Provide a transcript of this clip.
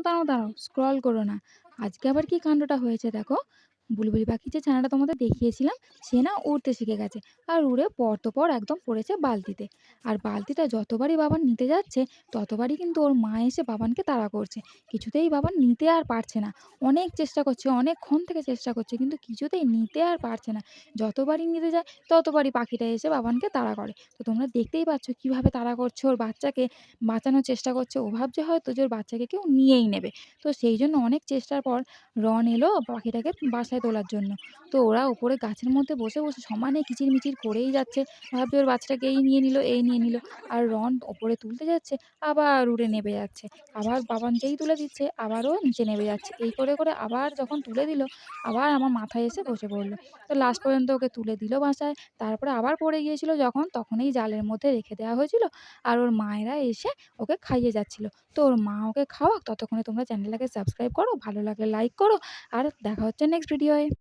দাঁড়াও, স্ক্রল করো না। আজকে আবার কি কাণ্ডটা হয়েছে দেখো। বুলবুলি পাখির যে ছানাটা তোমাদের দেখিয়েছিলাম, সে না উড়তে শিখে গেছে। আর উড়ে পর তো পর একদম পড়েছে বালতিতে। আর বালতিটা যতবারই বাবান নিতে যাচ্ছে, ততবারই কিন্তু ওর মা এসে বাবানকে তাড়া করছে। কিছুতেই বাবান নিতে আর পারছে না। অনেক চেষ্টা করছে, অনেকক্ষণ থেকে চেষ্টা করছে, কিন্তু কিছুতেই নিতে আর পারছে না। যতবারই নিতে যায়, ততবারই পাখিটা এসে বাবানকে তাড়া করে। তো তোমরা দেখতেই পাচ্ছ কিভাবে তাড়া করছে ওর বাচ্চাকে, বাঁচানোর চেষ্টা করছে। ও ভাবছে হয়তো যে ওর বাচ্চাকে কেউ নিয়েই নেবে। তো সেই জন্য অনেক চেষ্টার পর রন এলো পাখিটাকে বাসায় তোলার জন্য। তো ওরা উপরে গাছের মধ্যে বসে সমানে কিচিরমিচির করেই যাচ্ছে। ভাবছে ওর বাচ্চাটাকে এই নিয়ে নিল, এই নিয়ে নিল। আর রন ওপরে তুলতে যাচ্ছে, আবার উড়ে নেমে যাচ্ছে। আবার বাবান যেই তুলে দিচ্ছে, আবারও নিচে নেমে যাচ্ছে। এই করে আবার যখন তুলে দিল, আবার আমার মাথায় এসে বসে পড়ল। তো লাস্ট পর্যন্ত ওকে তুলে দিল বাসায়। তারপরে আবার পড়ে গিয়েছিল যখন, তখন এই জালের মধ্যে রেখে দেওয়া হয়েছিল। আর ওর মায়েরা এসে ওকে খাইয়ে যাচ্ছিল। তো ওর মা ওকে খাওয়াক, ততক্ষণে তোমরা চ্যানেলটাকে সাবস্ক্রাইব করো, ভালো লাগলে লাইক করো। আর দেখা হচ্ছে নেক্সট ভিডিওয়।